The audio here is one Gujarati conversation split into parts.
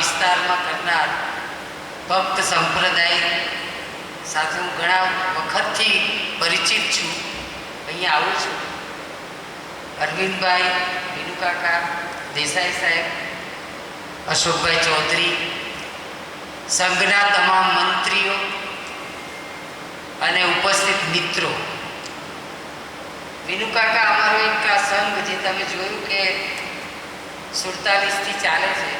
વિસ્તારમાં કરનાર ભક્ત સંપ્રદાય સાથે હું ઘણા વખતથી પરિચિત છું. અહીંયા આવું છું. અરવિંદભાઈ, વિનુકાકા, દેસાઈ સાહેબ, અશોકભાઈ ચૌધરી, સંઘના તમામ મંત્રીઓ અને ઉપસ્થિત મિત્રો. વિનુકાકા, અમારો એક આ સંઘ જે તમે જોયું કે 47થી ચાલે છે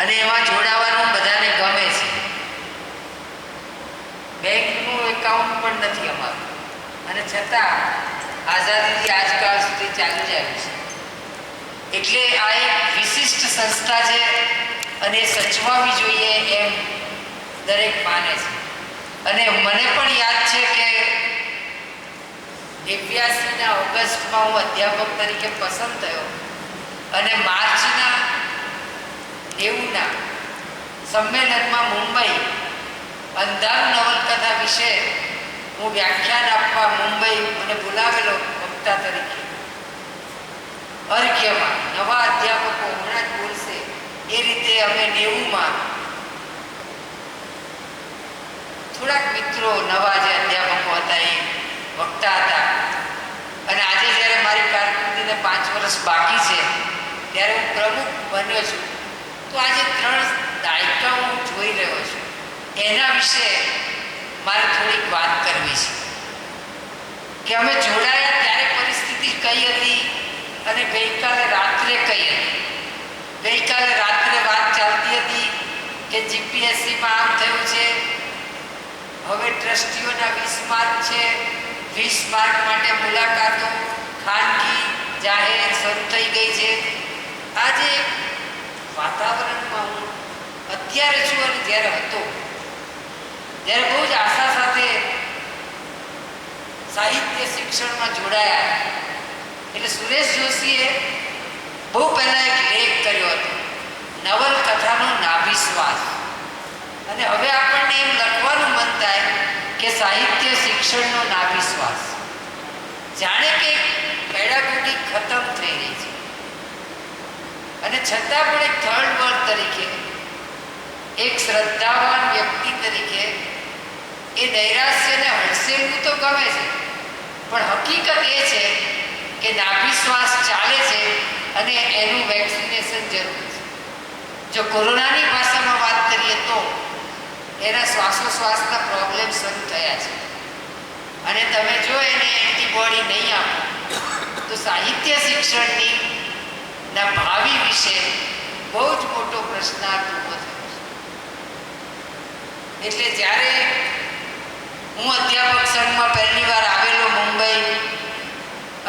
અને એમાં જોડાવાનું બધાને ગમે છે. બેંકનું એકાઉન્ટ પણ નથી અમારું અને છતાં આઝાદીથી આજકાલ સુધી ચાલી જાય છે. એટલે આ એક વિશિષ્ટ સંસ્થા છે અને સચવાવી જોઈએ એમ દરેક માને છે. અને મને પણ યાદ છે કે 89ના ઓગસ્ટમાં હું અધ્યાપક તરીકે પસંદ થયો અને માર્ચના 90ના સંમેલનમાં મુંબઈ અંધારું નવલકથા વિશે હું વ્યાખ્યાન આપવા મુંબઈ મને બોલાવેલો વક્તા તરીકે. અર્ઘ્યમાં નવા અધ્યાપકો હમણાં જ બોલશે એ રીતે અમે 90માં થોડાક મિત્રો નવા જે અધ્યાપકો હતા એ વક્તા હતા. અને આજે જ્યારે મારી કારકિર્દીને 5 વર્ષ બાકી છે ત્યારે હું પ્રમુખ બન્યો છું. તો આજે 3 દાયકા હું જોઈ રહ્યો છું. એના વિશે મારે થોડીક વાત કરવી છે કે અમે જોડાયા ત્યારે પરિસ્થિતિ કઈ હતી અને ગઈકાલે રાત્રે કઈ હતી. ગઈકાલે રાત્રે વાત ચાલતી હતી કે જીપીએસસીમાં આમ થયું છે, હવે ટ્રસ્ટીઓના 20 માર્ક છે, 20 માર્ક માટે મુલાકાતો ખાનગી જાહેર શરૂ થઈ ગઈ છે. આજે વાતાવરણમાં હું અત્યારે છું અને જ્યારે હતો ત્યારે બહુ જ આશા સાથે સાહિત્ય શિક્ષણમાં જોડાયા. એટલે સુરેશ જોશીએ બહુ પહેલાં એક લેખ કર્યો હતો, નવલકથાનો નાભિશ્વાસ. અને હવે આપણને એમ લખવાનું મન થાય કે સાહિત્ય શિક્ષણનો નાભિશ્વાસ. જાણે કે પેડાગોગી ખતમ થઈ રહી છે અને છતાં પણ એક થર્ડ વર્ડ તરીકે, એક શ્રદ્ધાવાન વ્યક્તિ તરીકે એ નૈરાશ્યને હડસેલું તો ગમે છે, પણ હકીકત એ છે કે નાભિશ્વાસ ચાલે છે અને એનું વેક્સિનેશન જરૂરી છે. જો કોરોનાની ભાષામાં વાત કરીએ તો એના શ્વાસોશ્વાસના પ્રોબ્લેમ શરૂ થયા છે અને તમે જો એને એન્ટીબોડી નહીં આપો તો સાહિત્ય શિક્ષણની ના ભાવિ વિશે બહુ જ મોટો પ્રશ્નાર્થ ઊભો થયો છે. એટલે જ્યારે હું અધ્યાપક સંઘમાં પહેલી વાર આવેલો મુંબઈ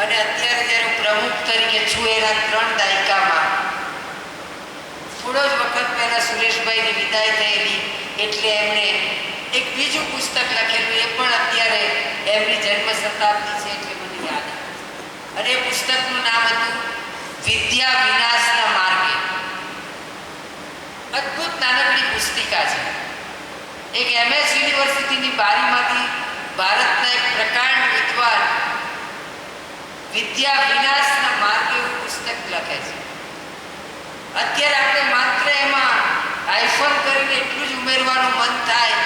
અને અત્યારે જ્યારે હું પ્રમુખ તરીકે છું એના 3 દાયકામાં થોડો જ વખત પહેલાં સુરેશભાઈની વિદાય થયેલી એટલે એમણે એક બીજું પુસ્તક લખેલું, એ પણ અત્યારે એમની જન્મ શતાબ્દી છે એટલે મને યાદ આવે. અને એ પુસ્તકનું નામ હતું વિદ્યા વિનાશના માર્ગે. અદ્ભુત નાનકડી પુસ્તિકા છે. એક MS યુનિવર્સિટીની બારીમાંથી ભારતના એક પ્રકાંડ વિદ્વાન વિદ્યા વિનાશના માર્ગે પુસ્તક લખે છે. અત્યારે આપણે માત્ર એમાં હાઇફન કરીને એટલું જ ઉમેરવાનું મન થાય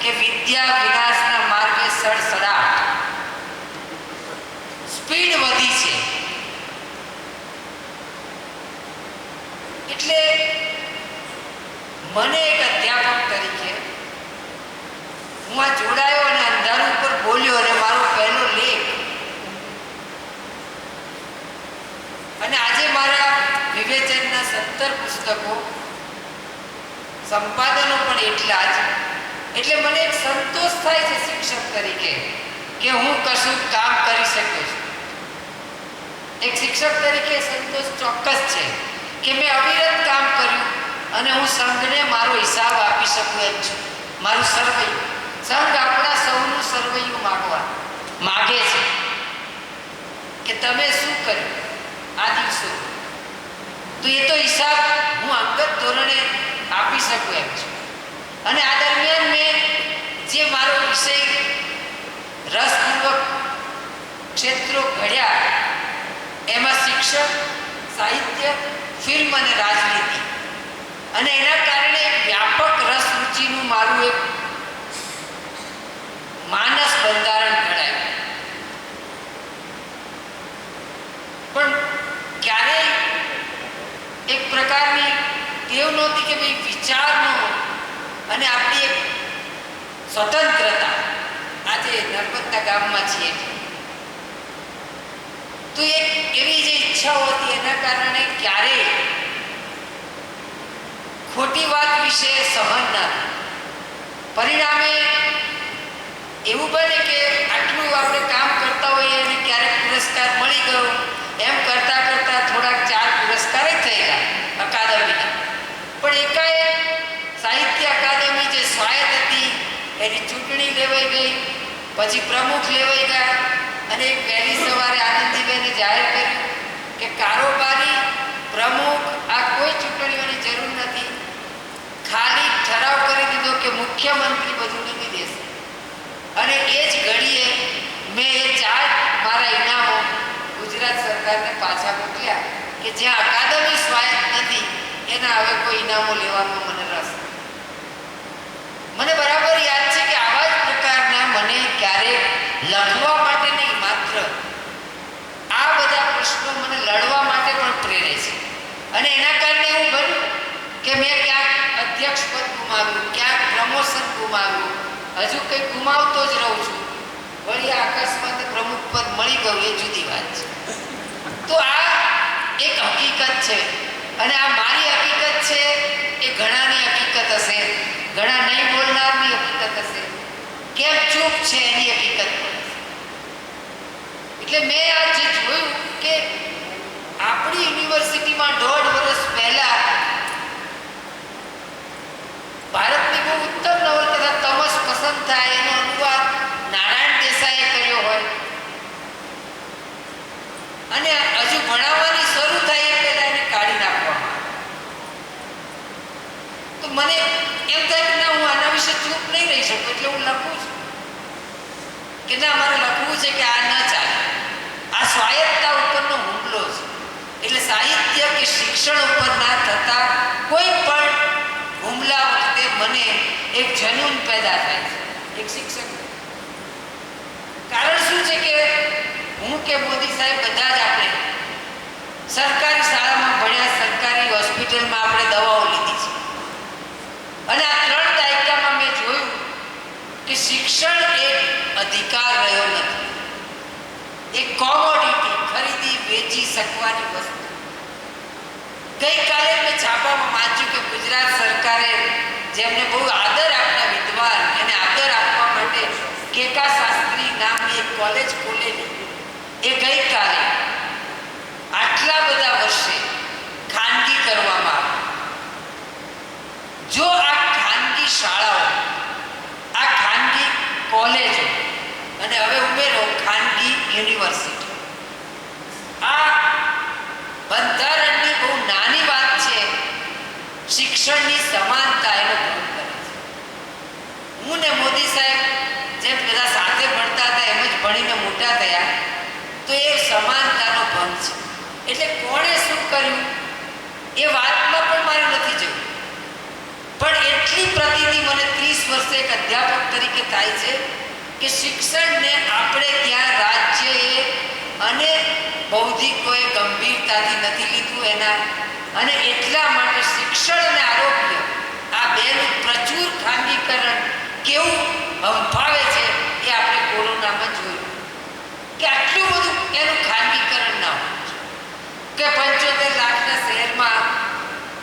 કે વિદ્યા વિનાશના માર્ગે સડસડાટ. સ્પીડ વધી છે. એટલે મને એક અધ્યાપક તરીકે હું આ જોડાયો અને અંધારું ઉપર બોલ્યો અને મારો પહેલો લેખ. અને આજે મારા વિવેચનના 17 પુસ્તકો, સંપાદનો પણ એટલા જ. એટલે મને એક સંતોષ થાય છે શિક્ષક તરીકે કે હું કશું કામ કરી શકું છું. એક શિક્ષક તરીકે સંતોષ ચોક્કસ છે કે મેં અવિરત કામ કર્યું અને હું સંઘને મારો હિસાબ આપી શકું એમ છું. મારું સર્વૈયું, સંઘ આપણા સૌનું સર્વૈયું માગે છે કે તમે શું કર્યું આ દિવસો, તો એ તો હિસાબ હું અંગત ધોરણે આપી શકું એમ છું. અને આ દરમિયાન મેં જે મારો વિષય રસપૂર્વક ક્ષેત્રો ઘડ્યા એમાં શિક્ષણ, સાહિત્ય, ફિલ્મ અને રાજનીતિ અને એના કારણે વ્યાપક રસ રુચિનું મારું એક માનસ બંધારણ ઘડાયું. પણ ક્યારેય એક પ્રકારની ટેવ નહોતી કે ભાઈ વિચારનો અને આપણી એક સ્વતંત્રતા. આજે નર્મદા ગામમાં છીએ તો એક એવી જે ઈચ્છાઓ હતી એના કારણે ક્યારેય ખોટી વાત વિશે સહન ના. પરિણામે એવું બને કે આટલું આપણે કામ કરતા હોઈએ અને ક્યારેક પુરસ્કાર મળી ગયો એમ કરતા કરતા થોડાક 4 પુરસ્કાર જ થઈ ગયા અકાદમીના. પણ એકાએક સાહિત્ય અકાદમી જે સ્વાયત્ત હતી એની ચૂંટણી લેવાઈ ગઈ, પછી પ્રમુખ લેવાઈ ગયા અને એક વહેલી સવારે આનંદીબેને જાહેર કર્યું કે કારોબારી પ્રમુખ આ કોઈ ચૂંટણીઓની જરૂર નથી, ખાલી ઠરાવ કરી દીધો કે મુખ્યમંત્રી બધું લઈ દેશે. અને એ જ ઘડીએ મેં એ 4 મારા ઇનામો ગુજરાત સરકારને પાછા મોકલ્યા કે જ્યાં અકાદમી સ્વાયત્ત નથી એના હવે કોઈ ઇનામો લેવાનો મને રસ. મને બરાબર યાદ છે કે આવા જ પ્રકારના મને ક્યારેક લખવા માટે નહીં, માત્ર આ બધા પ્રશ્નો મને લડવા માટે પણ પ્રેરે છે. અને એના કારણે એવું બન્યું કે મેં ક્યાંક અધ્યક્ષ પદ ગુમાવ્યું, ક્યાંક પ્રમોશન ગુમાવ્યું, હજુ કંઈક ગુમાવતો જ રહું છું. વળી અકસ્માત પ્રમુખ પદ મળી ગયું એ જુદી વાત છે. તો આ એક હકીકત છે અને આ મારી હકીકત છે, એ ઘણાની હકીકત હશે, ઘણા નહીં બોલનારની હકીકત હશે, કેમ ચૂપ છે એની હકીકત પણ હશે. એટલે મેં આ જે જોયું કે આપણી યુનિવર્સિટીમાં 1.5 વર્ષ પહેલા ભારતની બહુ ઉત્તમ નવલકથા તમસ પસંદ થાય એનો અનુવાદ નારાયણ દેસાઈએ કર્યો હોય અને હજુ ભણાવવાની શરૂ થાય એ પહેલા એને કાઢી નાખવામાં આવે. તો મને એમ થાય કે ના, હું આના વિશે ચૂપ નહીં રહી શકું, એટલે હું લખું છું કે ના, મારે લખવું છે કે આ ન ચાલે. આ સ્વાયત્તતા ઉપરનો હુમલો છે. એટલે સાહિત્ય કે શિક્ષણ ઉપર ના થતા કોઈ પણ હુમલા વખતે મને એક જનૂન પેદા થાય છે, એક શિક્ષક. કારણ શું છે કે હું કે મોદી સાહેબ બધા જ આપણે સરકારી શાળામાં ભણ્યા, સરકારી હોસ્પિટલમાં આપણે દવાઓ લીધી છે અને આ 3 દાયકામાં મેં જોયું કે શિક્ષણ એક અધિકાર રહ્યો નથી, એક કોમોડિટી, ખરીદી વેચી શકવાની વસ્તુ. ગઈકાલે મેં છાપામાં વાંચ્યું કે ગુજરાત સરકારે જેમને બહુ આદર આપતા વિદ્વાન એને આદર આપવા માટે કેકા શાસ્ત્રી નામની એક કોલેજ ખોલેલી. એ ગઈકાલે આટલા બધા વર્ષે ખાનગી કરવામાં આવી. જો આ ખાનગી શાળાઓ, આ ખાનગી કોલેજો અને હવે ઉમેરો ખાનગી યુનિવર્સિટી, આ બંધારણની બહુ નાની વાત છે, શિક્ષણની સમાનતા એનો ભંગ કરે છે. હું ને મોદી સાહેબ જેમ બધા સાથે ભણતા હતા એમ જ ભણીને મોટા થયા, તો એ સમાનતાનો ભંગ છે. એટલે કોણે શું કર્યું એ વાતમાં પણ મારે નથી જવું, પણ એટલી પ્રતીતિ મને 30 વર્ષે એક અધ્યાપક તરીકે થાય છે કે શિક્ષણને આપણે ત્યાં રાજ્યએ અને બૌદ્ધિકોએ ગંભીરતાથી નથી લીધું એના, અને એટલા માટે શિક્ષણ અને આરોગ્ય આ બેનું પ્રચુર ખાનગીકરણ કેવું હંફાવે છે એ આપણે કોરોનામાં જોયું કે આટલું બધું એનું ખાનગીકરણ ના હોય કે 75 લાખના શહેરમાં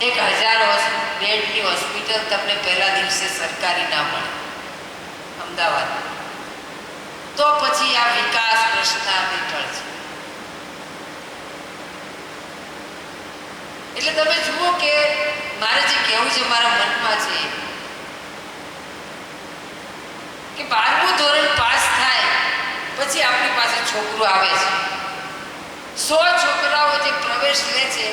1000 બેડની હોસ્પિટલ તમને પહેલા દિવસે સરકારી ના મળે અમદાવાદમાં, તો પછી આ વિકાસ પ્રશ્નાર્થ હેઠળ છે. એટલે તમે જુઓ કે મારે જે કહેવું છે મારા મનમાં છે કે 12મું ધોરણ પાસ થાય પછી આપણી પાસે છોકરો આવે છે, 100 છોકરાઓ જે પ્રવેશ લે છે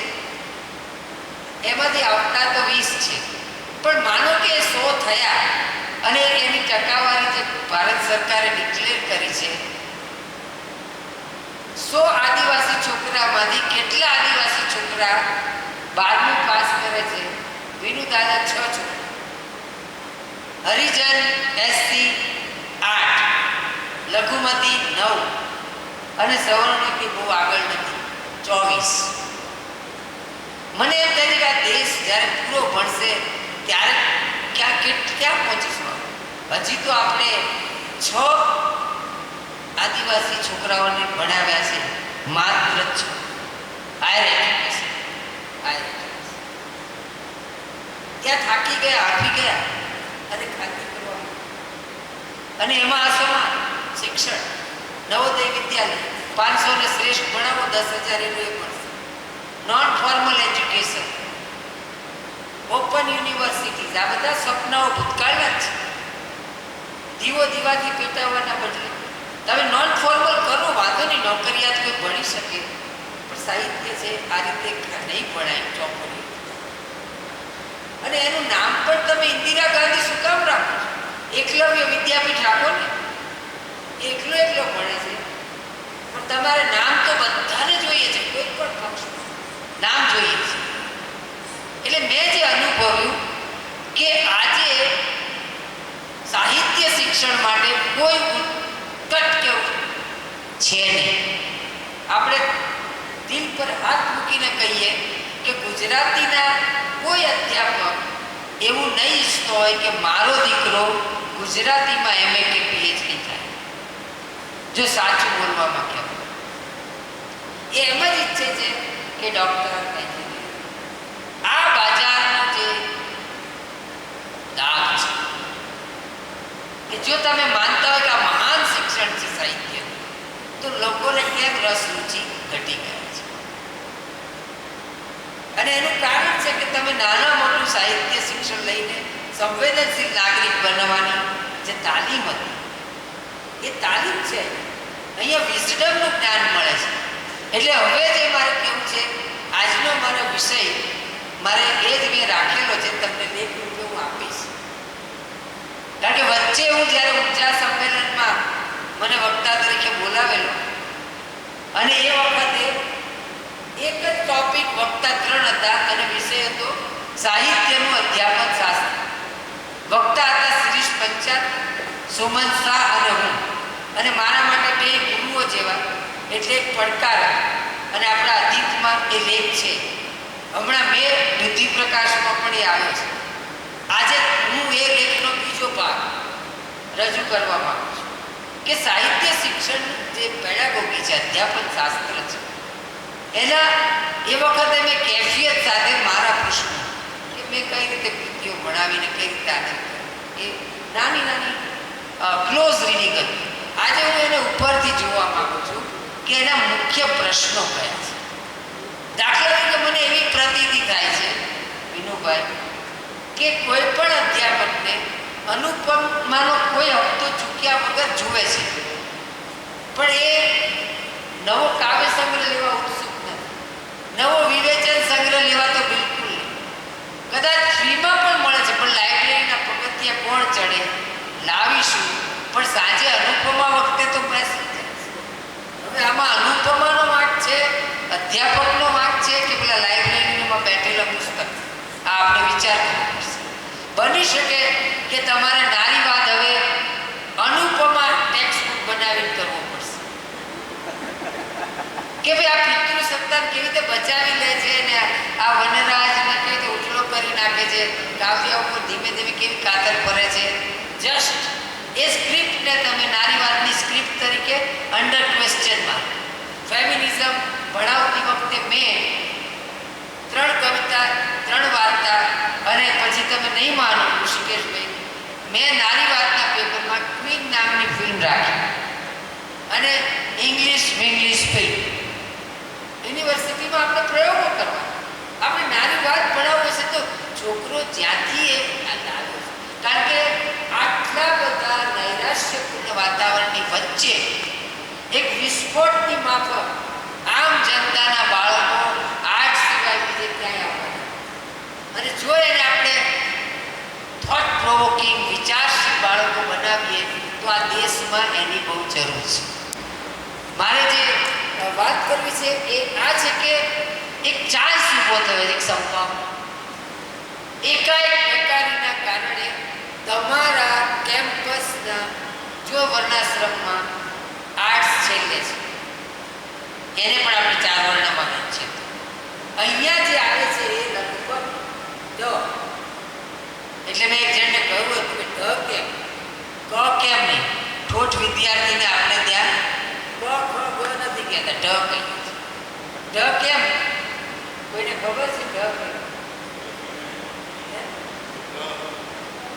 એમાંથી આવતા તો 20 છે, પણ માનો કે 100 થયા અને એની ટકાવારી જે ભારત સરકારે ડિક્લેર કરી છે, 100 આદિવાસી છોકરામાંથી કેટલા આદિવાસી છોકરા 12મું પાસ કરે છે વિનુ દાદા 6 છોકરા, હરિજન એસસી 8, લઘુમતી 9 અને સવર્ણ કે બહુ આગળ નથી 24. મને એમ થાય છે કે આ દેશ જ્યારે પૂરો ભણશે ત્યારે ક્યાં પહોંચીશું? હજી તો આપણે 6 આદિવાસી છોકરાઓને ભણાવ્યા છે, માત્ર 6 હાયર એજ્યુકેશન. ત્યાં થાકી ગયા, હાફી ગયા અને ખાતરી કરવા. અને એમાં આસોમાં શિક્ષણ, નવોદય વિદ્યાલય 500 ને શ્રેષ્ઠ ભણાવો 10,000 એનું એ મળશે. Non formal education, open universities, આ બધા સપનાઓ ભૂતકાળના જ છે. દીવાથી પેટાવવાના બદલે તમે નોન ફોર્મલ કરો, વાંધો નહીં, નોકરિયાત કોઈ ભણી શકે, પણ સાહિત્ય છે આ રીતે નહીં ભણાય ચોપડી. અને એનું નામ પણ તમે ઇન્દિરા ગાંધી શું કામ રાખો છો? એકલવ્ય વિદ્યાપીઠ રાખો ને, એકલો ભણે છે, પણ તમારે નામ તો બધાને જોઈએ છે, કોઈ પણ પક્ષ નામ જોઈએ છે. એટલે મેં જે અનુભવ્યું કે આજે સાહિત્ય શિક્ષણ માટે કોઈ ઉત્કટ કેવું છે નહીં. આપણે દિલ પર હાથ મૂકીને કહીએ કે ગુજરાતીના કોઈ અધ્યાપક એવું નહીં ઈચ્છતો હોય કે મારો દીકરો ગુજરાતીમાં MA કે PhD થાય. જો સાચું બોલવામાં કેમ એ એમ જ ઈચ્છે છે કે ડૉક્ટર, એન્જિનિયર. આ બજારનો જે દાગ છે કે જો તમે માનતા હોય કે આ મહાન શિક્ષણ છે સાહિત્ય, તો લોકોને કેમ રસ રુચિ ઘટી ગયા છે. અને એનું કારણ છે કે તમે નાના મોટું સાહિત્ય શિક્ષણ લઈને સંવેદનશીલ નાગરિક બનવાની જે તાલીમ હતી એ તાલીમ છે. અહીંયા વિઝડમનું જ્ઞાન મળે છે. એટલે હવે જે મારે કેવું છે, આજનો મારો વિષય મારે એ જ મેં રાખેલો છે, તમને લેખ રૂપે હું આપીશ. કારણ કે વચ્ચે હું જ્યારે ઊંચા સંમેલનમાં મને વક્તા તરીકે બોલાવેલો અને એ વખતે એક જ ટોપિક, વક્તા 3 હતા અને વિષય હતો સાહિત્યનું અધ્યાપન શાસ્ત્ર. વક્તા હતા શિરીષ પંચાલ, સુમન શાહ અને હું. અને મારા માટે 2 ગુરુઓ જેવા, એટલે એક પડકાર. અને આપણા અતીતમાં એ લેખ છે. હમણાં મેં બુદ્ધિ પ્રકાશમાં પણ એ આવ્યો છે. આજે હું એ લેખનો બીજો ભાગ રજૂ કરવા માંગુ છું કે સાહિત્ય શિક્ષણ જે પેડાગોગી છે, અધ્યાપન શાસ્ત્ર છે, એના એ વખતે મેં કેફિયત સાથે મારા પ્રશ્નો કે મેં કઈ રીતે કૃતિઓ ભણાવીને કઈ રીતે આનંદ કર્યો, એ નાની ક્લોઝ રીડિંગ હતી. આજે હું એને ઉપરથી જોવા માંગુ છું કે એના મુખ્ય પ્રશ્નો કયા છે. દાખલા તરીકે મને એવી પ્રતીતિ થાય છે વિનુભાઈ કે કોઈ પણ અધ્યાપકને અનુપમાનો કોઈ હપ્તો ચૂક્યા વગર જુએ છે, પણ એ નવો કાવ્ય સંગ્રહ લેવા ઉત્સુક નથી, નવો વિવેચન સંગ્રહ લેવા તો બિલકુલ નહીં. કદાચ ફ્રીમાં પણ મળે છે, પણ લાઇબ્રેરીના પગથિયા કોણ ચડે, લાવીશું, પણ સાંજે અનુપમા વખતે તો બેસી જાય. હવે આમાં અનુપમાનો વાંક છે, અધ્યાપકનો વાંક છે કે પેલા લાઇબ્રેરીમાં બેઠેલા પુસ્તક? આ આપણે વિચાર કરવો પડશે. બની શકે કે તમારે નારીવાદ હવે અનુપમા ટેક્સ્ટ બુક બનાવીને કરવો પડશે કે ભાઈ આ પિતૃ સત્તાને કેવી રીતે બચાવી લે છે ને આ વનરાજને કેવી રીતે ઉઠલો કરી નાખે છે, કાવ્ય ઉપર ધીમે ધીમે કેવી કાતર ભરે છે. જસ્ટ એ સ્ક્રિપ્ટને તમે નારીવાદની સ્ક્રિપ્ટ તરીકે અંડર ક્વેશ્ચનમાં ફેમિનિઝમ ભણાવતી વખતે મેં 3 કવિતા, 3 વાર્તા અને પછી તમે નહીં માનો ઋષિકેશભાઈ, મેં નારીવાદના પેપરમાં ક્વીન નામની ફિલ્મ રાખી અને ઇંગ્લિશ ફિલ્મ. યુનિવર્સિટીમાં આપણે પ્રયોગો કરવા, આપણે નારીવાદ ભણાવવો છે તો છોકરો જ્યાંથી એ લાવ્યો છે. કારણ કે આટલા બધા નૈરાશ્યપૂર્ણ વાતાવરણની વચ્ચે એક વિસ્ફોટની માફક આમ જનતાના બાળકો આર્ટ સિવાય બીજે ક્યાંય આવવાના. અને જો એને આપણે થોટ પ્રોવોકિંગ, વિચારશીલ બાળકો બનાવીએ તો આ દેશમાં એની બહુ જરૂર છે. મારે જે વાત કરવી છે એ આ છે કે એક ચાન્સ ઊભો થયો છે, એક સંભાવના. એકાએક બેકારીના કારણે તમારા કેમ્પસના જો વર્ણાશ્રમમાં આર્ટ્સ છેલ્લે છે એને પણ આપણે 4 વર્ણમાં છે. અહીંયા જે આવે છે એ લગભગ ડ, એટલે મેં એક જણને કહ્યું હતું કે ડ કેમ ક કેમ નહીં. ઠોઠ વિદ્યાર્થીને આપણે ત્યાં ક ખ ગ નથી કહેતા, ડ કહીએ છીએ. ડ કેમ કોઈને ખબર છે? ડ કેમ?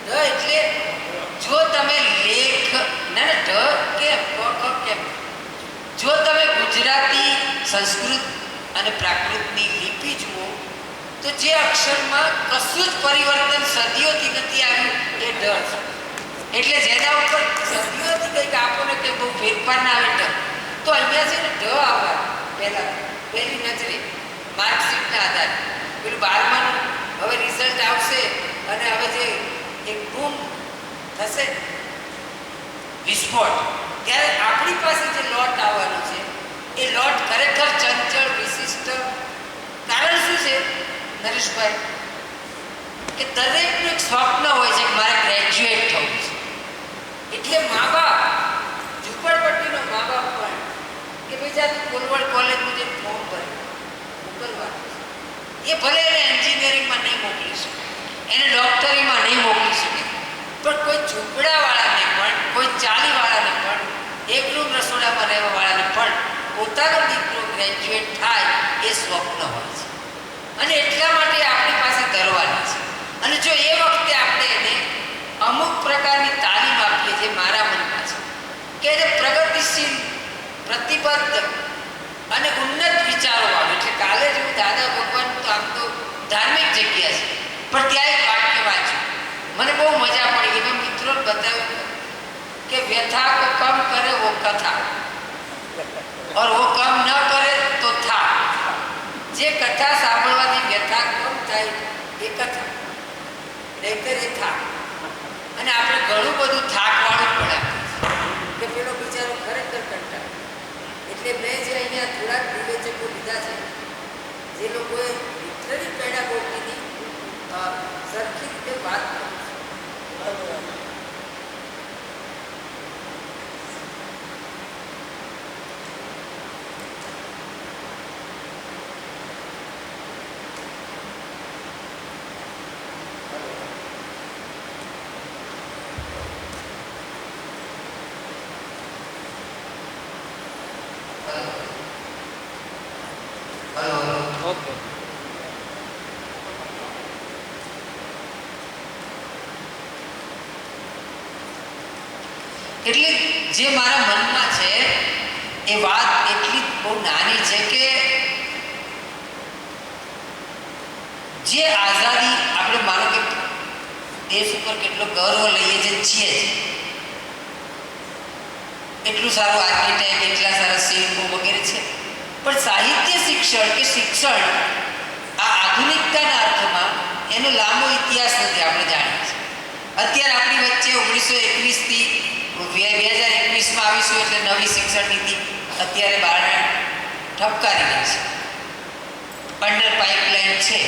ડ એટલે જો તમે લેખ ના ના ઢ કેમ ક ખ કેમ, જો તમે ગુજરાતી, સંસ્કૃત અને પ્રાકૃતની લિપિ જુઓ તો જે અક્ષરમાં કશું જ પરિવર્તન સદીઓથી નથી આવ્યું એ ઢ છે. એટલે જેના ઉપર સદીઓથી કંઈક આપણને કંઈ બહુ ફેરફાર ના આવે ઢ, તો અહીંયા છે ને ઢ આવવા પહેલી નજરે માર્કશીટના આધારે પેલું 12માનું હવે રિઝલ્ટ આવશે અને હવે જે એક બૂમ થશે વિસ્ફોટ, ત્યારે આપણી પાસે જે લોટ આવવાનું છે એ લોટ ખરેખર ચંચળ વિશિષ્ટ. કારણ શું છે નરેશભાઈ? કે દરેકનું એક સ્વપ્ન હોય છે કે મારે ગ્રેજ્યુએટ થવું છે. એટલે મા બાપ, ઝૂંપડપટ્ટીનો મા બાપ પણ કે ભાઈ જા તું કોલવડ કોલેજનું જે ફોર્મ ભરે મોકલવાનું છે, એ ભલે એને એન્જિનિયરિંગમાં નહીં મોકલી શકે, એને ડૉક્ટરીમાં નહીં મોકલી શકે, પણ કોઈ ઝૂંપડાવાળાને પણ, કોઈ ચાલીવાળાને પણ, એક રૂમ રસોડામાં રહેવાવાળાને પણ પોતાનો દીકરો ગ્રેજ્યુએટ થાય એ સ્વપ્ન હોય છે. અને એટલા માટે આપણી પાસે કરવાની છે. અને જો એ વખતે આપણે એને અમુક પ્રકારની તાલીમ આપીએ, જે મારા મનમાં છે કે એને પ્રગતિશીલ, પ્રતિબદ્ધ અને ઉન્નત વિચારો આવે. એટલે કાલે જ હું દાદા ભગવાન, તો આમ તો ધાર્મિક જગ્યા છે, પણ ત્યાં એક વાક્ય વાંચ્યું, મને બહુ મજા પડી ગઈ. મેં મિત્રોને બતાવ્યું કે વ્યથા કો કમ કરે વો કથા और वो कम न करे तो था. જે કથા સાંભળવાથી વ્યથા કમ થાય એ કથા, નહીતર એ થા. અને આપણે ઘણું બધું થાકવાળું પડે કે પેલો બિચારો ખરેખર કંટાળે. એટલે મેં જે અહીંયા થોડાક વિવેચકો લીધા છે, જે લોકોએ લિટરરી પેડાગોગીની સરખી રીતે વાત કરી છે. ઓકે. એટલે જે મારા મનમાં છે એ વાત એટલી બહુ નાની છે કે જે આઝાદી આપણે માનો કે દેશ ઉપર કેટલો ગર્વ લઈએ જે છીએ જ, એટલું સારું આર્કિટેક્ટ, એટલા સારા શિલ્પો વગેરે છે, પણ સાહિત્ય શિક્ષણ કે શિક્ષણ આ આધુનિકતાના અર્થમાં એનો લાંબો ઇતિહાસ નથી. આપણે જાણીએ છીએ અત્યારે આપણી વચ્ચે 1921થી 2021માં આવીશું એટલે નવી શિક્ષણ નીતિ અત્યારે બહાર ઠપકારી રહી છે. અંડર પાઇપલાઇન છે,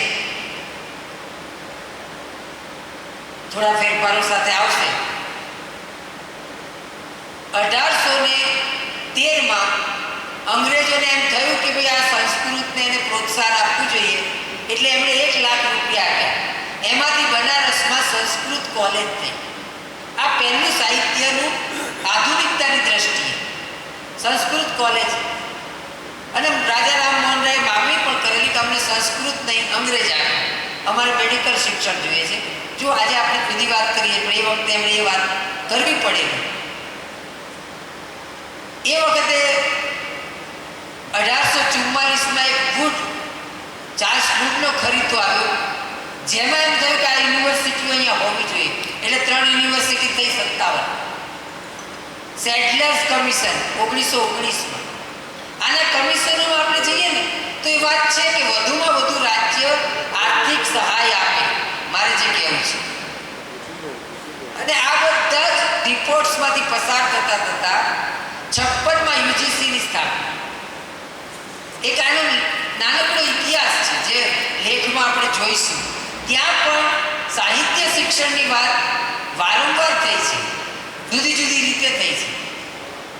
થોડા ફેરફારો સાથે આવશે. 1813માં અંગ્રેજોને એમ થયું કે ભાઈ આ સંસ્કૃતને એને પ્રોત્સાહન આપવું જોઈએ, એટલે એમણે 1 લાખ રૂપિયા આપ્યા. એમાંથી બનારસમાં સંસ્કૃત કોલેજ થઈ. આ પહેલું સાહિત્યનું આધુનિકતાની દ્રષ્ટિએ સંસ્કૃત કોલેજ. અને રાજા રામમોહન રાય માગણી પણ કરેલી કે અમને સંસ્કૃત નહીં અંગ્રેજ આપે, અમારે મેડિકલ શિક્ષણ જોઈએ છે. જો આજે આપણે જુદી વાત કરીએ પણ એ વખતે એમણે એ વાત કરવી પડેલી. એ વખતે 1844માં એક વુડ, ચાર્લ્સ વુડનો ખરીદો આવ્યો, જેમાં એમ થયું કે આ યુનિવર્સિટીઓ અહીંયા હોવી જોઈએ. એટલે 3 યુનિવર્સિટી થઈ 57. સેટલર્સ કમિશન 1919માં. આના કમિશનોમાં આપણે જઈએ ને તો એ વાત છે કે વધુમાં વધુ રાજ્ય આર્થિક સહાય આપે, મારે જે કહેવું છે. અને આ બધા જ રિપોર્ટ્સમાંથી પસાર થતા 56માં યુજીસીની સ્થાપના. એક આનો નાનકડો ઇતિહાસ છે જે લેખમાં આપણે જોઈશું. ત્યાં પણ સાહિત્ય શિક્ષણની વાત વારંવાર થઈ છે, જુદી જુદી રીતે થઈ છે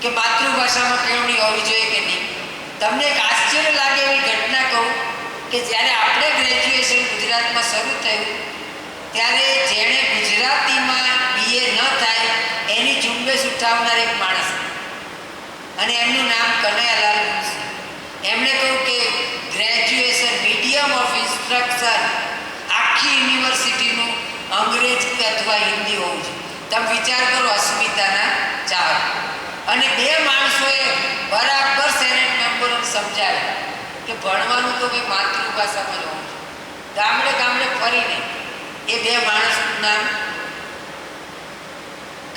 કે માતૃભાષામાં કેળવણી હોવી જોઈએ કે નહીં. તમને એક આશ્ચર્ય લાગે એવી ઘટના કહું કે જ્યારે આપણે ગ્રેજ્યુએશન ગુજરાતમાં શરૂ થયું ત્યારે જેણે ગુજરાતીમાં BA ન થાય એની ઝુંબેશ ઉઠાવનાર એક માણસ અને એમનું નામ કનૈયાલાલ મુનશી. એમણે કહ્યું કે ગ્રેજ્યુએશન મીડિયમ ઓફ ઇન્સ્ટ્રક્શન આખી યુનિવર્સિટીનું અંગ્રેજી અથવા હિન્દી હોવું જોઈએ. તમે વિચાર કરો, અસ્મિતાના ચાહક. અને બે માણસોએ બરાબર સેનેટ મેમ્બરોને સમજાવ્યા કે ભણવાનું તો ભાઈ માતૃભાષામાં જ હોવું જોઈએ. ગામડે ગામડે ફરીને એ બે માણસનું નામ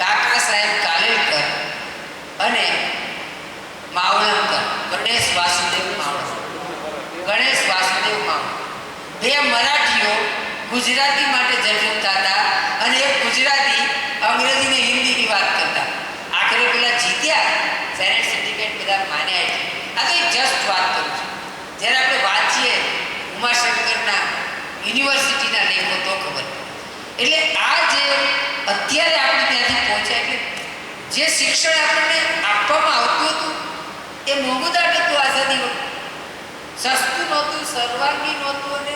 કાકા સાહેબ કાલેલકર અને માવલંકર, ગણેશ વાસુદેવ માવલંકર. બે મરાઠીઓ ગુજરાતી માટે ઝઝૂમતા હતા અને એક ગુજરાતી અંગ્રેજી ને હિન્દીની વાત કરતા. આખરે પેલા જીત્યા, સેનેટ સર્ટિફિકેટ બધા માન્યા. આ તો એક જસ્ટ વાત કરું છું. જ્યારે આપણે વાંચીએ ઉમાશંકરના યુનિવર્સિટીના લેખો તો ખબર. એટલે આ જે અત્યારે આપણે ત્યાંથી પહોંચ્યા, એટલે જે શિક્ષણ આપણને આપવામાં આવતું હતું એ મોંઘુદાટ હતું. આઝાદી વખતે સસ્તું નહોતું, સર્વાંગી નહોતું અને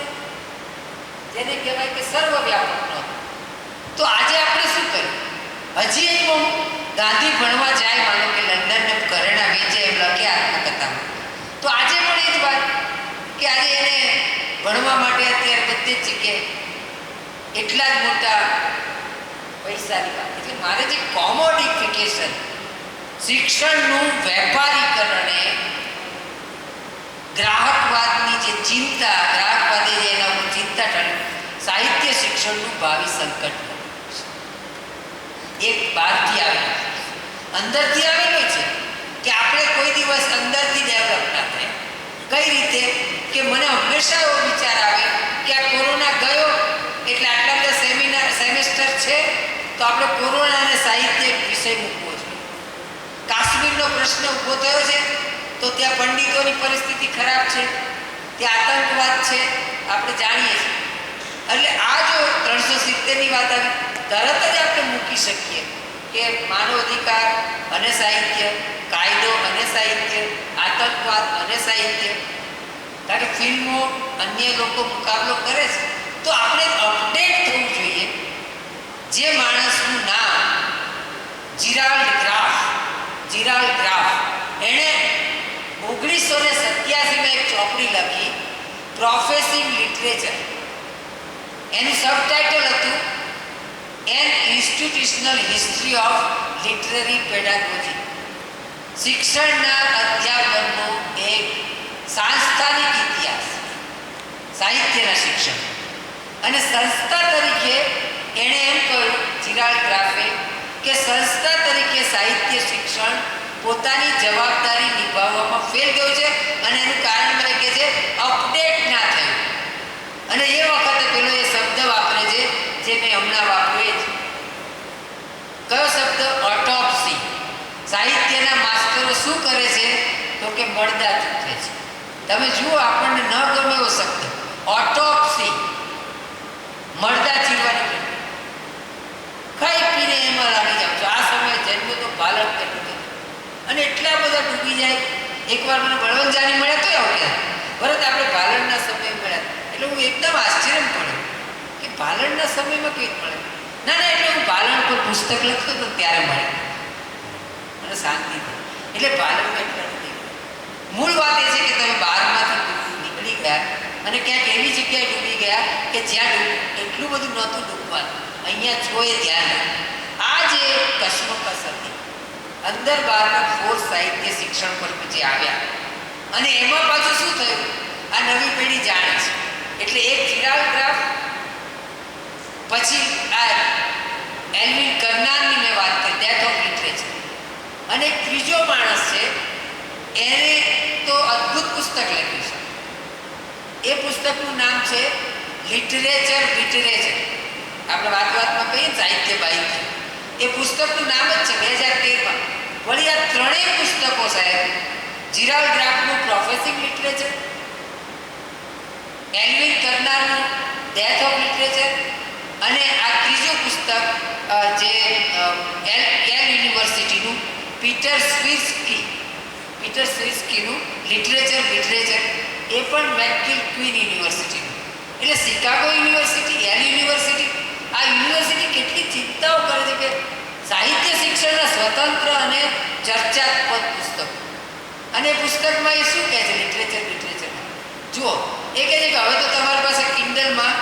જેને કહેવાય કે સર્વવ્યાપક નહોતું. તો આજે આપણે શું કર્યું? હજી એક ગાંધી ભણવા જાય, માનો કે લંડનને ઘરેણા વેચે એમ લખે આત્મકથામાં, તો આજે પણ એ જ વાત કે આજે એને ભણવા માટે અત્યારે બધી જ જગ્યાએ એટલા જ મોટા પૈસાની વાત. એટલે મારે જે કોમોડિફિકેશન, શિક્ષણનું વેપારીકરણ, ગ્રાહકવાદની જે ચિંતા, ગ્રાહકવાદે જે એના ઉપર ચિંતા ટાળી, સાહિત્ય શિક્ષણનું ભાવિ સંકટ એક બહારથી આવેલું, અંદરથી આવેલું છે કે આપણે કોઈ દિવસ અંદરથી ડેવલપ ના થાય. કઈ રીતે કે મને હંમેશા એવો વિચાર આવે કે આ કોરોના ગયો એટલે આટલા બધા સેમેસ્ટર છે તો આપણે કોરોના અને સાહિત્ય વિષય મૂકવો જોઈએ. કાશ્મીરનો પ્રશ્ન ઊભો થયો છે તો ત્યાં પંડિતોની પરિસ્થિતિ ખરાબ છે, ત્યાં આતંકવાદ છે, આપણે જાણીએ છીએ. એટલે આ જો 370ની વાત આવી, તરત જ આપણે મૂકી શકીએ કે માનવ અધિકાર અને સાહિત્ય, કાયદો અને સાહિત્ય, આતંકવાદ અને સાહિત્ય. કારણ કે ફિલ્મો અન્ય લોકો મુકાબલો કરે છે તો આપણે અપડેટ થવું જોઈએ. જે માણસનું નામ જીરાલ્ડ ગ્રાફ, એણે 1987માં એક ચોપડી લખી, પ્રોફેસિંગ લિટરેચર. એનું સબટાઇટલ હતું an institutional history of literary pedagogy. શિક્ષણના અધ્યાપનનો એક સાંસ્થાનિક ઇતિહાસ સાહિત્યના શિક્ષણ. અને સંસ્થા તરીકે એણે એમ કહ્યું, જીરાલ્ડ ગ્રાફે, કે સંસ્થા તરીકે સાહિત્ય શિક્ષણ પોતાની જવાબદારી નિભાવવામાં ફેલ ગયું છે અને એનું કારણ મને કહે છે અપડેટ ના થયું. અને એ વખતે પેલો એ શબ્દ વાપરે છે જે મેં હમણાં વાપર્યો, એ જ કયો શબ્દ? ઓટોપ્સી. સાહિત્યના માસ્ટરો શું કરે છે તો કે મળદા ચૂંટે છે. તમે જુઓ, આપણને ન ગમે એવો શબ્દ ઓટોપ્સી, મળદા ચીરવાની ઘટના. ખાઈ પીને એમાં લાગી જાવ છો. આ સમયે જન્મ તો પાલન કર્યું હતું અને એટલા બધા ડૂબી જાય. એકવાર મને બળવંજાની મળ્યા તો આવું કે ભરત આપણે પાલનના સમયે મળ્યા, એટલે હું એકદમ આશ્ચર્ય પડ્યો કે પાલનના સમયમાં કેવી મળે. ના, એટલે હું પાલન પર પુસ્તક લખતો હતો ત્યારે મળે મને શાંતિ થઈ. એટલે પાલન કેટલા નથી. મૂળ વાત એ છે કે તમે બહારમાંથી નીકળી ગયા અને ક્યાંક એવી જગ્યાએ ડૂબી ગયા કે જ્યાં એટલું બધું નહોતું ડૂબવાનું, અહીંયા છો એ ધ્યાન. આ જે કશ્મકશ હતી, અંદર બહારના ફોર્સ સાહિત્ય શિક્ષણ પર પછી આવ્યા અને એમાં પાછું શું થયું, આ નવી પેઢી જાણે છે. એટલે એક જીરાલ્ડ ગ્રાફ, પછી આ એલ્વિન કર્નારની મેં વાત કરી, ડેથ ઓફ લિટરેચર, અને એક ત્રીજો માણસ છે, એને તો અદ્ભુત પુસ્તક લખ્યું છે. એ પુસ્તકનું નામ છે લિટરેચર. આપણે વાતમાં કહીએ સાહિત્ય બાહિત્ય, એ પુસ્તકનું નામ જ છે 2013માં. વળી આ ત્રણેય પુસ્તકો સાહેબ, જીરાલ્ડ ગ્રાફનું પ્રોફેસિંગ લિટરેચર, એલ્વિન કર્નારનું ડેથ ઓફ લિટરેચર પીટર સ્વિસ્કીનું લિટરેચર એ પણ મેકગિલ ક્વીન યુનિવર્સિટીનું, એટલે શિકાગો યુનિવર્સિટી, યેલ યુનિવર્સિટી, આ યુનિવર્સિટી કેટલી ચિંતાઓ કરે છે કે સાહિત્ય શિક્ષણના સ્વતંત્ર અને ચર્ચાસ્પદ પુસ્તકો. અને પુસ્તકમાં એ શું કહે છે? લિટરેચર જુઓ, એ કહે છે કે હવે તો તમારી પાસે કિન્ડલમાં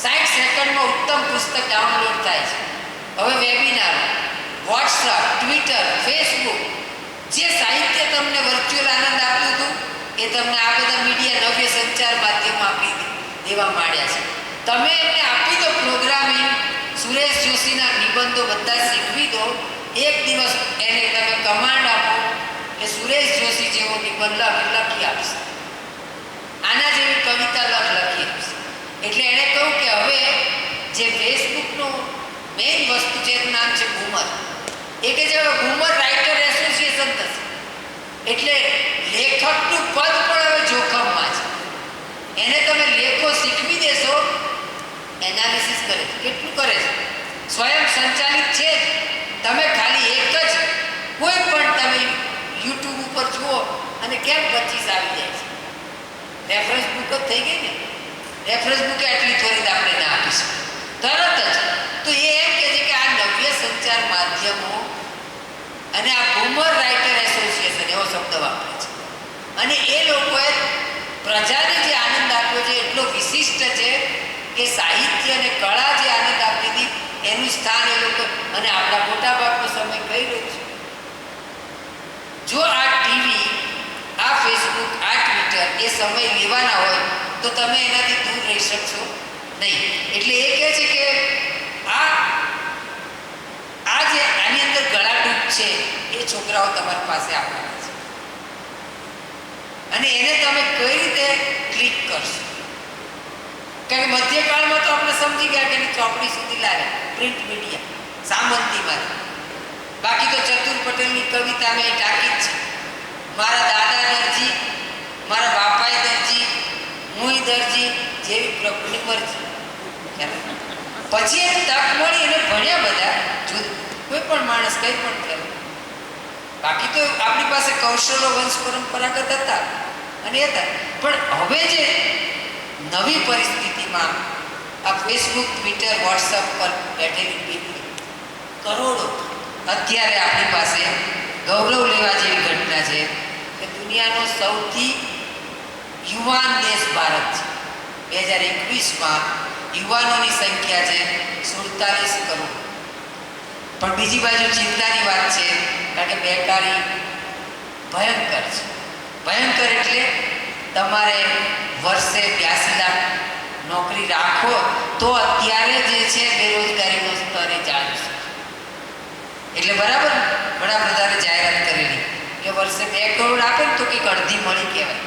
60 સેકન્ડમાં ઉત્તમ પુસ્તક ડાઉનલોડ થાય છે. હવે વેબિનાર, વોટ્સઅપ, ટ્વિટર, ફેસબુક, જે સાહિત્ય તમને વર્ચ્યુઅલ આનંદ આપ્યું હતું એ તમને આ બધા મીડિયા, નવ્ય સંચાર માધ્યમો આપી દેવા માંડ્યા છે. તમે એમને આપી દો પ્રોગ્રામિંગ, સુરેશ જોશીના નિબંધો બધા શીખવી દો. એક દિવસ એને તમે કમાન્ડ આપો કે સુરેશ જોશી જેવો નિબંધ લખી આપશે, આના જેવી કવિતા લખી આપશે. એટલે એણે કહ્યું કે હવે જે ફેસબુકનું મેઇન વસ્તુ છે એનું નામ છે બૂમર. એ કે જે બૂમર રાઇટર એસોસિએશન થશે, એટલે લેખકનું પદ પણ હવે જોખમમાં છે. એને તમે લેખો શીખવી દેશો, એનાલિસિસ કરે છે, કેટલું કરે છે, સ્વયં સંચાલિત છે જ. તમે ખાલી એક જ કોઈ પણ તમે યુટ્યુબ ઉપર જુઓ અને કેમ 25 આવી જાય છે. રેફરન્સ બુક જ થઈ ગઈ ને. રેફરન્સ બુક એટલી ત્વરિત આપણે ના આપીશું તરત જ. તો એ એમ કહે છે કે આ નવ્ય સંચાર માધ્યમો અને આ બૂમર રાઇટર એસોસિએશન એવો શબ્દ વાપરે છે. અને એ લોકોએ પ્રજાને જે આનંદ આપ્યો છે એટલો વિશિષ્ટ છે કે સાહિત્ય અને કળા જે આનંદ આપી હતી એનું સ્થાન એ લોકો, અને આપણા મોટાભાગનો સમય કઈ રહ્યો છે. જો આ ટીવી, આ ફેસબુક, આ ટ્વિટર એ સમય લેવાના હોય તો તમે એનાથી દૂર રહી શકશો નહીં. એટલે એ કહે છે કે આ જે આની અંદર ગળાટૂટ છે એ છોકરાઓ તમારી પાસે આવવાના છે, અને એને તમે કઈ રીતે ક્લિક કરશો. કારણ કે મધ્યકાળમાં તો આપણે સમજી ગયા કે એની ચોપડી સુધી લાવે પ્રિન્ટ મીડિયા સામંતીમાંથી. બાકી તો ચતુર પટેલની કવિતા મેં ટાંકી જ છે, મારા દાદા દરજી, મારા બાપાએ દરજી, મુઈ દરજી, જેવી પ્રભુની મરજી. પછી એને તક મળી, એને ભણ્યા બધા કોઈ પણ માણસ કંઈ પણ કરે. બાકી તો આપણી પાસે કૌશલો વંશ પરંપરાગત હતા અને હતા. પણ હવે જે નવી પરિસ્થિતિમાં આ ફેસબુક, ટ્વિટર, વોટ્સઅપ પર બેઠેલી પીપળી કરોડો, અત્યારે આપણી પાસે ગૌરવ લેવા જેવી ઘટના છે કે દુનિયાનો સૌથી યુવાન દેશ ભારત છે. 2021માં યુવાનોની સંખ્યા છે 47 કરોડ. પણ બીજી બાજુ ચિંતાની વાત છે, કારણ કે બેકારી ભયંકર છે. ભયંકર એટલે તમારે વર્ષે 82 લાખ નોકરી રાખો તો અત્યારે જે છે બેરોજગારીનો સ્તર 40. એટલે બરાબર વડાપ્રધાને જાહેરાત કરેલી કે વર્ષે 2 કરોડ આપે ને તો કંઈક અડધી મળી કહેવાય.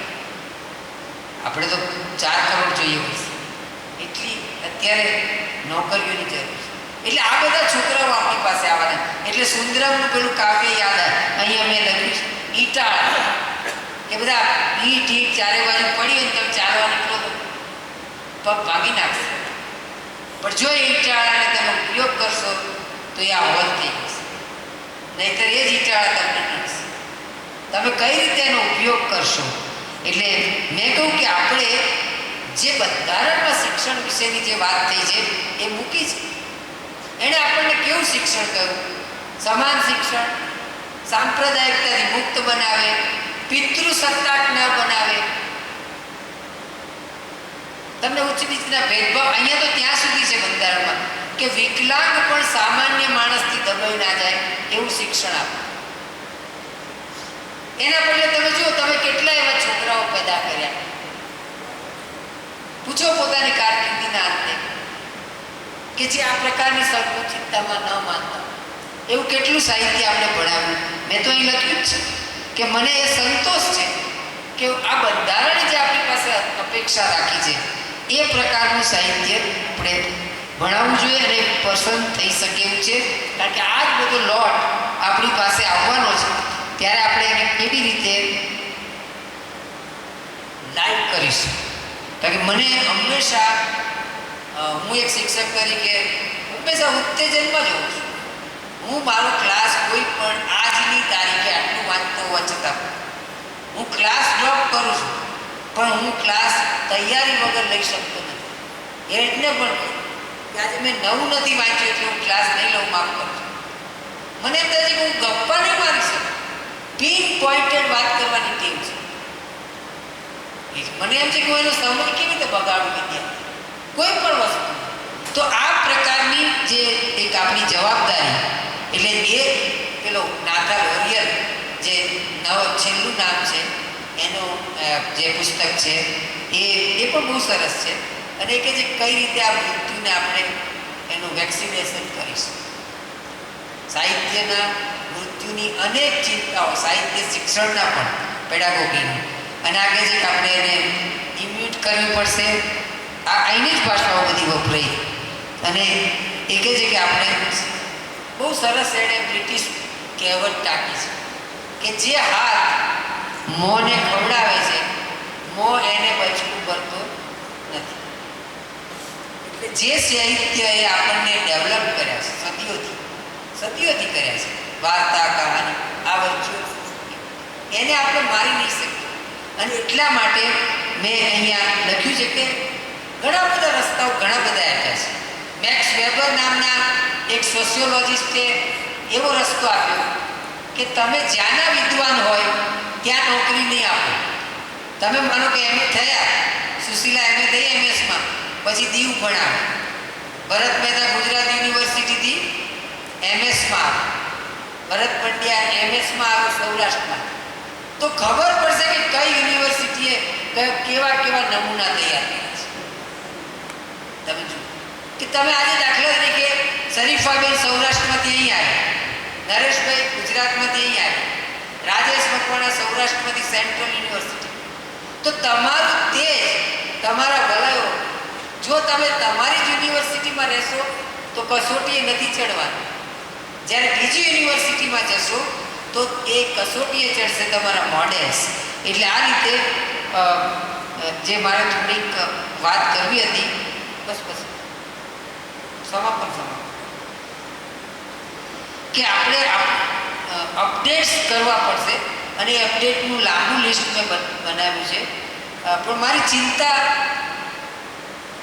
આપણે તો 4 કરોડ જોઈએ હોય એટલી અત્યારે નોકરીઓની જરૂર છે. એટલે આ બધા છોકરાઓ આપણી પાસે આવવાના. એટલે સુંદરમનું પેલું કાવ્ય યાદ આવે, અહીંયા મેં લખ્યું છે ઈટાળા, કે બધા ઈટ ચારે બાજુ પડી હોય ને તમે ચાલવા નીકળો તો પગ ભાગી નાખશે. પણ જો એ ઈટાળાને તમે ઉપયોગ કરશો તો એ આ હોલ થઈ જશે, નહીંતર એ જ ઈટાળા તમને નડશે. તમે કઈ રીતે એનો ઉપયોગ કરશો. એટલે મેં કહ્યું કે આપણે જે બંધારણમાં શિક્ષણ વિશેની જે વાત થઈ છે એ મૂકી છે. એણે આપણને કેવું શિક્ષણ કહ્યું? સમાન શિક્ષણ, સાંપ્રદાયિકતાથી મુક્ત બનાવે, પિતૃસત્તાક ન બનાવે, તમને ઉચ્ચ નીચના ભેદભાવ. અહીંયા તો ત્યાં સુધી છે બંધારણમાં કે વિકલાંગ પણ સામાન્ય માણસથી દબાઈ ના જાય એવું શિક્ષણ આપે. એના બદલે તમે જુઓ, તમે કેટલા એવા છોકરાઓ પેદા કર્યા. પૂછો પોતાની કારકિર્દીના અંતે કે જે આ પ્રકારની સંકુચિતતામાં ન માનતા. એવું કેટલું સાહિત્ય આપણે ભણાવ્યું. મેં તો અહીં લખ્યું જ છે કે મને એ સંતોષ છે કે આ બંધારણે જે આપણી પાસે અપેક્ષા રાખી છે એ પ્રકારનું સાહિત્ય આપણે ભણાવવું જોઈએ અને પસંદ થઈ શકે એવું છે. કારણ કે આ જ બધો લોટ આપણી પાસે આવવાનો છે, ત્યારે આપણે એને કેવી રીતે લાઈવ કરીશું. કારણ કે મને હંમેશા, હું એક શિક્ષક તરીકે હંમેશા ઉત્તેજનમાં જ હોઉં છું. હું મારો ક્લાસ કોઈ પણ આજની તારીખે આટલું વાંચતો હોવા છતાં હું ક્લાસ ડ્રોપ કરું છું, પણ હું ક્લાસ તૈયારી વગર લઈ શકતો નથી. એટલે પણ કે આજે મેં નવું નથી વાંચ્યું એટલે હું ક્લાસ નહીં લઉં, માફ કરું છું. મને એમ થાય છે કે હું ગપ્પા નહીં મારી શકું, પિન પોઈન્ટેડ વાત કરવાની ટેવ છે. મને એમ છે કે હું એનો સમય કેવી રીતે બગાડું વિદ્યાર્થી કોઈ પણ વસ્તુ. તો આ પ્રકારની જે એક આપણી જવાબદારી, એટલે એ પેલો નાથા લોરિયલ જે છેલ્લું નામ છે એનું જે પુસ્તક છે એ પણ બહુ સરસ છે. અને કે જે કઈ રીતે આ મૃત્યુને આપણે એનું વેક્સિનેશન કરીશું. સાહિત્યના મૃત્યુની અનેક ચિંતાઓ, સાહિત્ય શિક્ષણના પણ પેડાગોગીનું, અને આ કહે છે કે આપણે એને ઇમ્યુટ કરવી પડશે. આ અહીંની જ ભાષાઓ બધી વપરાઈ. અને એ કહે છે કે આપણે બહુ સરસ એણે બ્રિટિશ કહેવત ટાંકી છે કે જે હાથ મોંને ખવડાવે છે, મોં એને બચવું પડતો નથી. એટલે જે સાહિત્યએ આપણને ડેવલપ કર્યા છે સદીઓથી કર્યા છે, વાર્તા, કહાની, આ વર્ચ્યુઅલ, એને આપણે મારી નહીં શકીએ. અને એટલા માટે મેં અહીંયા લખ્યું છે કે ઘણા બધા રસ્તાઓ ઘણા બધા આપ્યા છે. મેક્સ વેબર નામના એક સોશિયોલોજિસ્ટે એવો રસ્તો આપ્યો કે તમે જ્યાંના વિદ્વાન હોય ત્યાં નોકરી નહીં આપો. તમે માનો કે એમએ થયા, સુશીલા એમએ થઈ એમએસમાં, પછી દીવ ભણાવે. ભરત મહેતા ગુજરાત યુનિવર્સિટીથી એમએસમાં આવે, ભરત પંડ્યા એમએસમાં આવે સૌરાષ્ટ્રમાં. તો ખબર પડશે કે કઈ યુનિવર્સિટીએ કેવા કેવા નમૂના તૈયાર કર્યા છે. તમે જુઓ કે તમે આજે દાખલા તરીકે શરીફાબેન સૌરાષ્ટ્રમાંથી અહીં આવ્યા, નરેશભાઈ ગુજરાતમાંથી અહીં આવ્યા, રાજેશ મકવાણા સૌરાષ્ટ્રમાંથી સેન્ટ્રલ યુનિવર્સિટી. તો તમારું તેજ, તમારા વલયો, જો તમે તમારી જ યુનિવર્સિટીમાં રહેશો તો કસોટીએ નથી ચડવાનું. જ્યારે બીજી યુનિવર્સિટીમાં જશો તો એ કસોટીએ ચડશે તમારા મોડેલ્સ. એટલે આ રીતે જે મારે થોડીક વાત કરવી હતી, બસ સમાપન કે આપણે અપડેટ્સ કરવા પડશે. અને એ અપડેટનું લાંબુ લિસ્ટ મેં બનાવ્યું છે. પણ મારી ચિંતા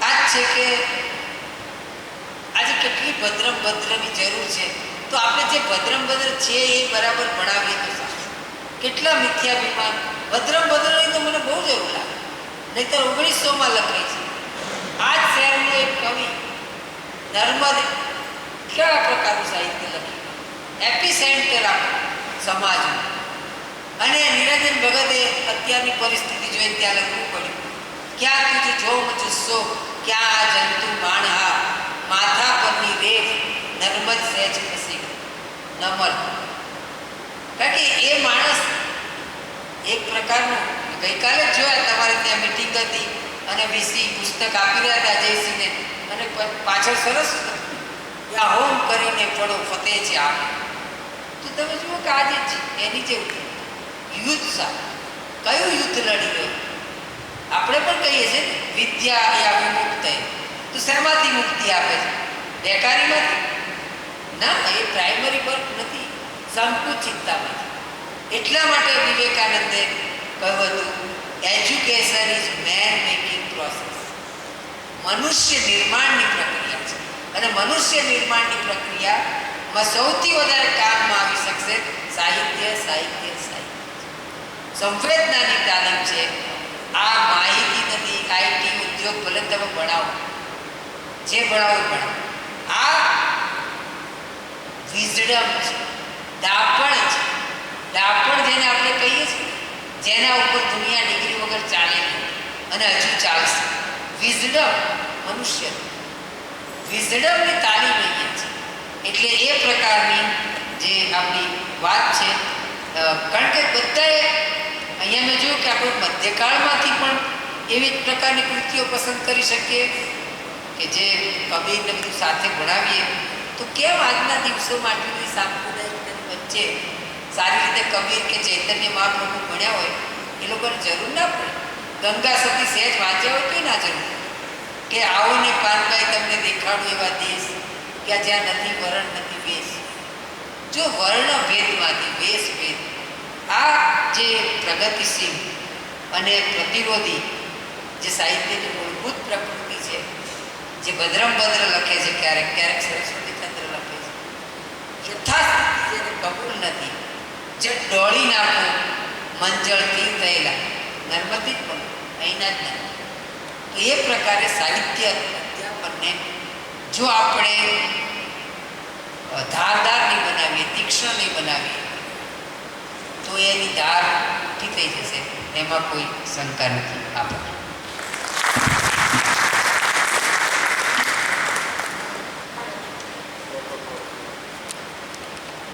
આ જ છે કે આજે કેટલી ભદ્રની જરૂર છે. તો આપણે જે ભદ્ર છે એ બરાબર ભણાવીએ તો સારું. કેટલા મિથ્યાભિમાન ભદ્રની તો મને બહુ જરૂર લાગે. નહીંતર 1900માં લખાય છે. આ જ શહેરનો એક કવિ નર્મદ કેવા પ્રકારનું સાહિત્ય લખ્યું, એપિસેન્ટર આપણું સમાજનું. અને નિરંજન ભગતે અત્યારની પરિસ્થિતિ જોઈને ત્યાં લખવું પડ્યું, ક્યાં તુજ જોમ જુસ્સો, ક્યાં આ જંતુ માણહા, માથા પરની રેખ નર્મદ સહેજ ખસી નમલ. કારણ કે એ માણસ એક પ્રકારનું, ગઈકાલે જ જોયા તમારે ત્યાં મિટિંગ હતી અને વીસી પુસ્તક આપી રહ્યા હતા જયસિંહને, અને પાછળ સરસ આ હોમ કરીને પડો ફતેહ છે આપણે. તો તમે જુઓ કે આજે એની જે યુદ્ધ સાથે કયું યુદ્ધ લડી રહ્યું. આપણે પણ કહીએ છીએ વિદ્યા યા વિમુક્ત, તો શેમાંથી મુક્તિ આપે છે? બેકારીમાંથી ના, એ પ્રાઇમરી વર્ક નથી, સંકુચિતતામાંથી. એટલા માટે વિવેકાનંદે કહ્યું હતું education is man making process. મનુષ્ય નિર્માણની પ્રક્રિયા છે. અને મનુષ્ય નિર્માણની પ્રક્રિયામાં સૌથી વધારે કામમાં આવી શકશે સાહિત્ય. સંવેદનાની તાલીમ છે. આ માહિતી નથી, આઈટી ઉદ્યોગ ભલે તમે ભણાવો, જે ભણાવો ભણાવો. આ વિઝડમ છે, દાપણ છે. દાપણ જેને આપણે કહીએ છીએ, જેના ઉપર દુનિયા ડિગ્રી વગર ચાલે નહીં અને હજુ ચાલશે. વિઝડમ મનુષ્ય, વિઝડમની તાલીમ લઈએ છે. એટલે એ પ્રકારની જે આપણી વાત છે. કારણ કે બધાએ અહીંયા મેં જોયું કે આપણે મધ્યકાળમાંથી પણ એવી જ પ્રકારની કૃતિઓ પસંદ કરી શકીએ કે જે કબીરને બધું સાથે ભણાવીએ. તો કેમ આજના દિવસોમાં આટલી સાંપ્રદાયિકતાની વચ્ચે સારી રીતે કબીર કે ચૈતન્ય મહાપ્રભુ ભણ્યા હોય એ લોકોને જરૂર ના પડે? ગંગા સતી સહેજ વાંચ્યા હોય તો ના જરૂર કે આવો ને પાનભાઈ તમને દેખાડું એવા દેશ કે જ્યાં નથી વરણ નથી વેશ. જો વર્ણભેદમાંથી વેશભેદ આ જે પ્રગતિશીલ અને પ્રતિરોધી જે સાહિત્યની મૂળભૂત પ્રકૃતિ છે, જે ભદ્રમ ભદ્ર લખે છે, ક્યારેક ક્યારેક સરસ્વતી ચંદ્ર લખે છે, યથાસ્થિતિ જેને કબૂલ નથી, જે ડોળી નાખો મંજળથી થયેલા નર્મદિત પણ અહીંના જ નહીં. તો એ પ્રકારે સાહિત્ય અધ્યાપનને જો આપણે ધારદાર નહીં બનાવીએ, તીક્ષ્ણ નહીં બનાવીએ, તો એની ધાર ઊંધી થઈ જશે, એમાં કોઈ શંકા નથી. આભાર.